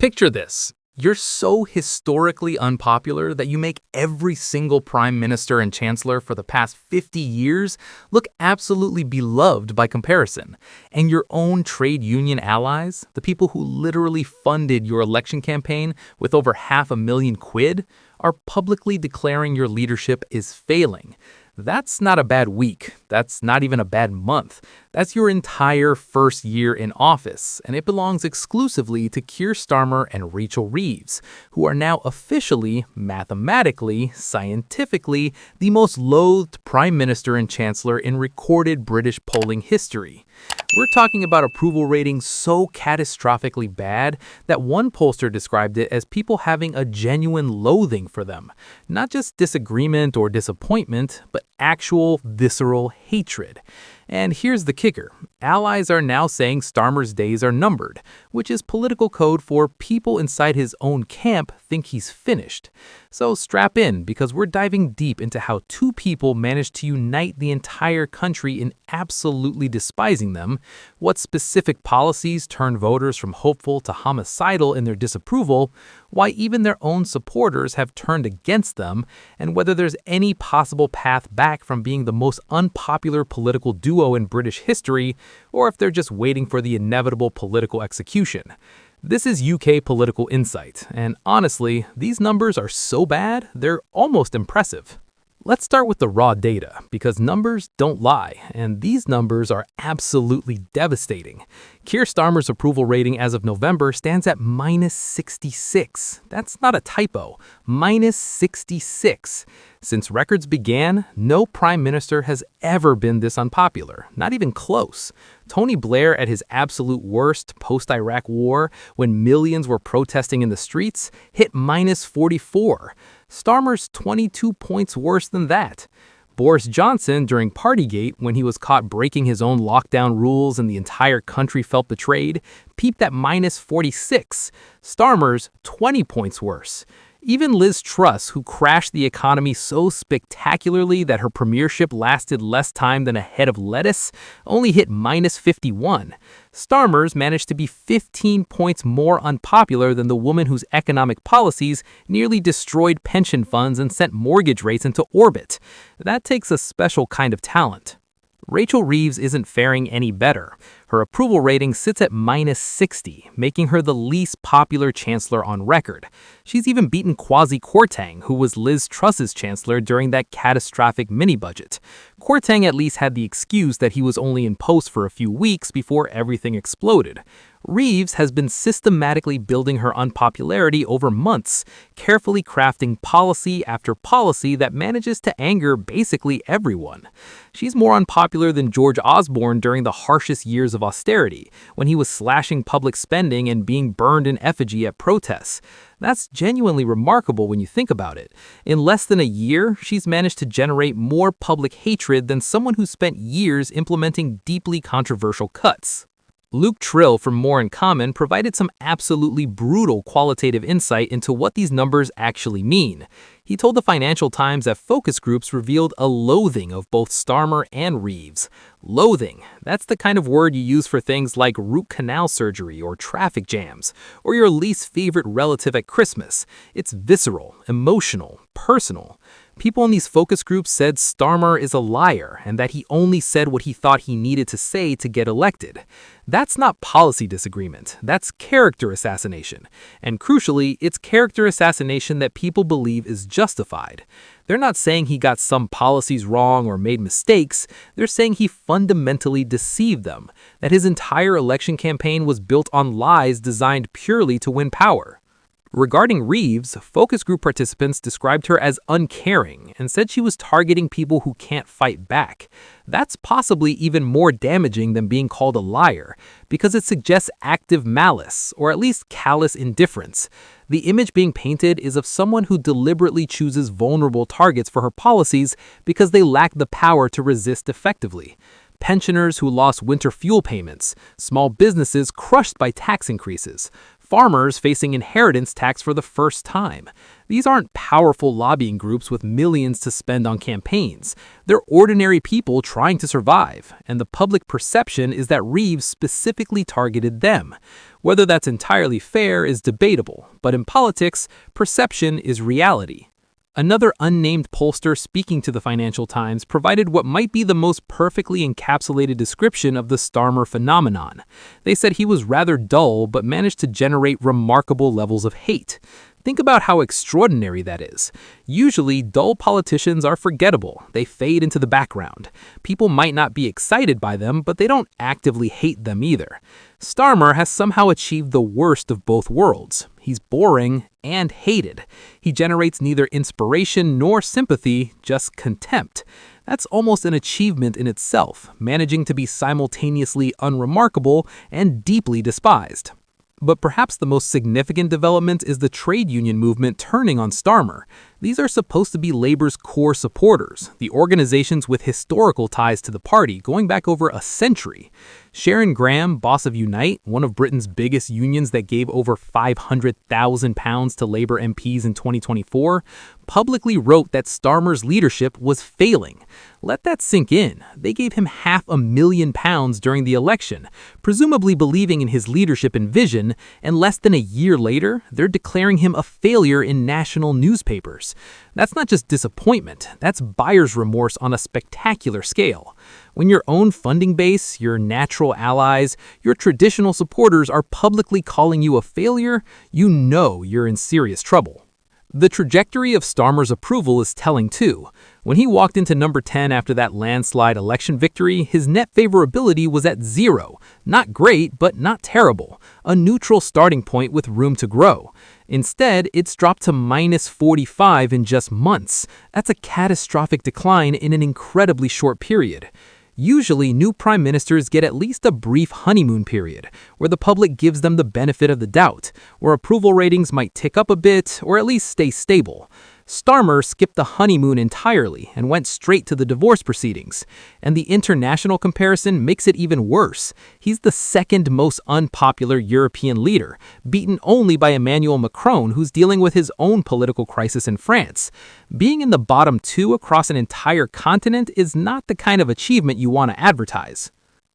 Picture this. You're so historically unpopular that you make every single Prime Minister and Chancellor for the past 50 years look absolutely beloved by comparison. And your own trade union allies, the people who literally funded your election campaign with over $500,000 quid, are publicly declaring your leadership is failing. That's not a bad week. That's not even a bad month. That's your entire first year in office, and it belongs exclusively to Keir Starmer and Rachel Reeves, who are now officially, mathematically, scientifically, the most loathed Prime Minister and Chancellor in recorded British polling history. We're talking about approval ratings so catastrophically bad that one pollster described it as people having a genuine loathing for them. Not just disagreement or disappointment, but actual visceral hatred. And here's the kicker. Allies are now saying Starmer's days are numbered, which is political code for people inside his own camp think he's finished. So strap in, because we're diving deep into how two people managed to unite the entire country in absolutely despising them, what specific policies turn voters from hopeful to homicidal in their disapproval, why even their own supporters have turned against them, and whether there's any possible path back from being the most unpopular political duo in British history, or if they're just waiting for the inevitable political execution. This is UK Political Insight, and honestly, these numbers are so bad, they're almost impressive. Let's start with the raw data, because numbers don't lie, and these numbers are absolutely devastating. Keir Starmer's approval rating as of November stands at -66. That's not a typo, -66. Since records began, no prime minister has ever been this unpopular, not even close. Tony Blair at his absolute worst post-Iraq war, when millions were protesting in the streets, hit -44. Starmer's 22 points worse than that. Boris Johnson, during Partygate, when he was caught breaking his own lockdown rules and the entire country felt betrayed, peaked at -46. Starmer's 20 points worse. Even Liz Truss, who crashed the economy so spectacularly that her premiership lasted less time than a head of lettuce, only hit -51. Starmer's managed to be 15 points more unpopular than the woman whose economic policies nearly destroyed pension funds and sent mortgage rates into orbit. That takes a special kind of talent. Rachel Reeves isn't faring any better. Her approval rating sits at -60, making her the least popular chancellor on record. She's even beaten Kwasi Kwarteng, who was Liz Truss's chancellor during that catastrophic mini-budget. Kwarteng at least had the excuse that he was only in post for a few weeks before everything exploded. Reeves has been systematically building her unpopularity over months, carefully crafting policy after policy that manages to anger basically everyone. She's more unpopular than George Osborne during the harshest years of austerity, when he was slashing public spending and being burned in effigy at protests. That's genuinely remarkable when you think about it. In less than a year, she's managed to generate more public hatred than someone who spent years implementing deeply controversial cuts. Luke Trill from More in Common provided some absolutely brutal qualitative insight into what these numbers actually mean. He told the Financial Times that focus groups revealed a loathing of both Starmer and Reeves. Loathing, that's the kind of word you use for things like root canal surgery or traffic jams, or your least favorite relative at Christmas. It's visceral, emotional, personal. People in these focus groups said Starmer is a liar and that he only said what he thought he needed to say to get elected. That's not policy disagreement, that's character assassination. And crucially, it's character assassination that people believe is justified. They're not saying he got some policies wrong or made mistakes, they're saying he fundamentally deceived them, that his entire election campaign was built on lies designed purely to win power. Regarding Reeves, focus group participants described her as uncaring and said she was targeting people who can't fight back. That's possibly even more damaging than being called a liar, because it suggests active malice, or at least callous indifference. The image being painted is of someone who deliberately chooses vulnerable targets for her policies because they lack the power to resist effectively. Pensioners who lost winter fuel payments, small businesses crushed by tax increases, farmers facing inheritance tax for the first time. These aren't powerful lobbying groups with millions to spend on campaigns. They're ordinary people trying to survive, and the public perception is that Reeves specifically targeted them. Whether that's entirely fair is debatable, but in politics, perception is reality. Another unnamed pollster speaking to the Financial Times provided what might be the most perfectly encapsulated description of the Starmer phenomenon. They said he was rather dull but managed to generate remarkable levels of hate. Think about how extraordinary that is. Usually, dull politicians are forgettable. They fade into the background. People might not be excited by them, but they don't actively hate them either. Starmer has somehow achieved the worst of both worlds. He's boring and hated. He generates neither inspiration nor sympathy, just contempt. That's almost an achievement in itself, managing to be simultaneously unremarkable and deeply despised. But perhaps the most significant development is the trade union movement turning on Starmer. These are supposed to be Labor's core supporters, the organizations with historical ties to the party going back over a century. Sharon Graham, boss of Unite, one of Britain's biggest unions that gave over £500,000 to Labour MPs in 2024, publicly wrote that Starmer's leadership was failing. Let that sink in. They gave him £500,000 during the election, presumably believing in his leadership and vision, and less than a year later, they're declaring him a failure in national newspapers. That's not just disappointment, that's buyer's remorse on a spectacular scale. When your own funding base, your natural allies, your traditional supporters are publicly calling you a failure, you know you're in serious trouble. The trajectory of Starmer's approval is telling too. When he walked into number 10 after that landslide election victory, his net favorability was at 0. Not great, but not terrible. A neutral starting point with room to grow. Instead, it's dropped to -45 in just months. That's a catastrophic decline in an incredibly short period. Usually, new prime ministers get at least a brief honeymoon period, where the public gives them the benefit of the doubt, where approval ratings might tick up a bit, or at least stay stable. Starmer skipped the honeymoon entirely and went straight to the divorce proceedings. And the international comparison makes it even worse. He's the second most unpopular European leader, beaten only by Emmanuel Macron, who's dealing with his own political crisis in France. Being in the bottom 2 across an entire continent is not the kind of achievement you want to advertise.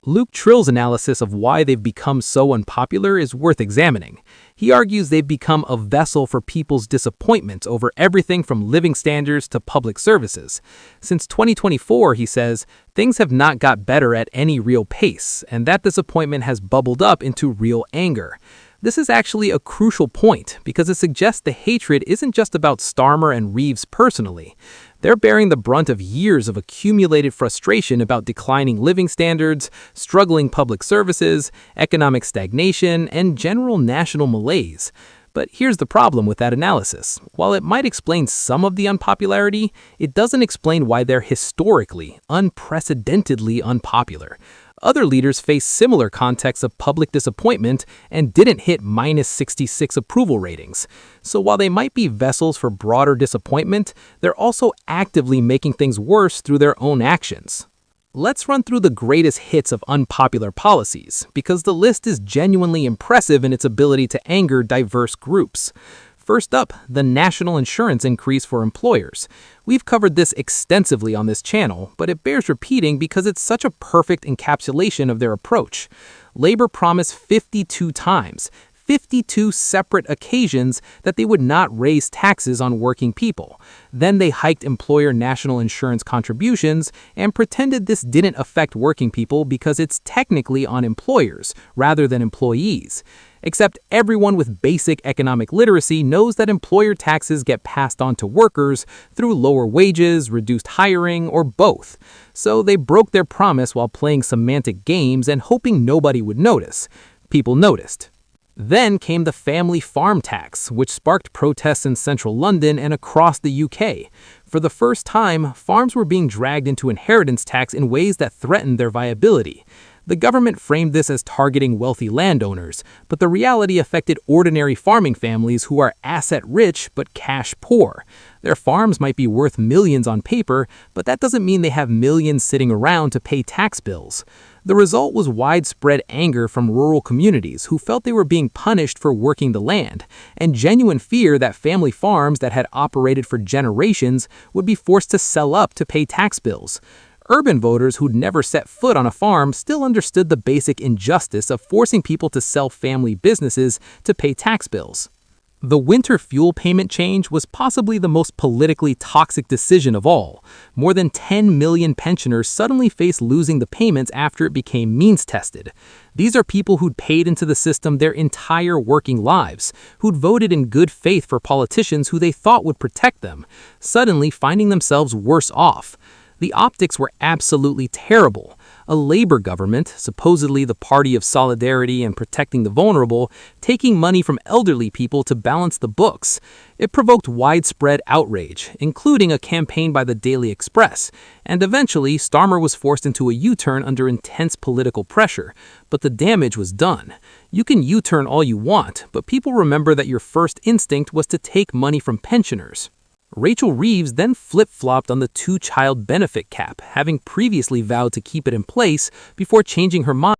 Luke Trill's analysis of why they've become so unpopular is worth examining. He argues they've become a vessel for people's disappointment over everything from living standards to public services. Since 2024, he says, things have not got better at any real pace, and that disappointment has bubbled up into real anger. This is actually a crucial point because it suggests the hatred isn't just about Starmer and Reeves personally. They're bearing the brunt of years of accumulated frustration about declining living standards, struggling public services, economic stagnation, and general national malaise. But here's the problem with that analysis. While it might explain some of the unpopularity, it doesn't explain why they're historically, unprecedentedly unpopular. Other leaders face similar contexts of public disappointment and didn't hit -66 approval ratings. So while they might be vessels for broader disappointment, they're also actively making things worse through their own actions. Let's run through the greatest hits of unpopular policies, because the list is genuinely impressive in its ability to anger diverse groups. First up, the national insurance increase for employers. We've covered this extensively on this channel, but it bears repeating because it's such a perfect encapsulation of their approach. Labor promised 52 times, 52 separate occasions that they would not raise taxes on working people. Then they hiked employer national insurance contributions and pretended this didn't affect working people because it's technically on employers rather than employees. Except everyone with basic economic literacy knows that employer taxes get passed on to workers through lower wages, reduced hiring, or both. So they broke their promise while playing semantic games and hoping nobody would notice. People noticed. Then came the family farm tax, which sparked protests in central London and across the UK. For the first time, farms were being dragged into inheritance tax in ways that threatened their viability. The government framed this as targeting wealthy landowners, but the reality affected ordinary farming families who are asset-rich but cash-poor. Their farms might be worth millions on paper, but that doesn't mean they have millions sitting around to pay tax bills. The result was widespread anger from rural communities who felt they were being punished for working the land, and genuine fear that family farms that had operated for generations would be forced to sell up to pay tax bills. Urban voters who'd never set foot on a farm still understood the basic injustice of forcing people to sell family businesses to pay tax bills. The winter fuel payment change was possibly the most politically toxic decision of all. More than 10 million pensioners suddenly faced losing the payments after it became means tested. These are people who'd paid into the system their entire working lives, who'd voted in good faith for politicians who they thought would protect them, suddenly finding themselves worse off. The optics were absolutely terrible. A Labour government, supposedly the party of solidarity and protecting the vulnerable, taking money from elderly people to balance the books. It provoked widespread outrage, including a campaign by the Daily Express, and eventually Starmer was forced into a U-turn under intense political pressure. But the damage was done. You can U-turn all you want, but people remember that your first instinct was to take money from pensioners. Rachel Reeves then flip-flopped on the two-child benefit cap, having previously vowed to keep it in place before changing her mind.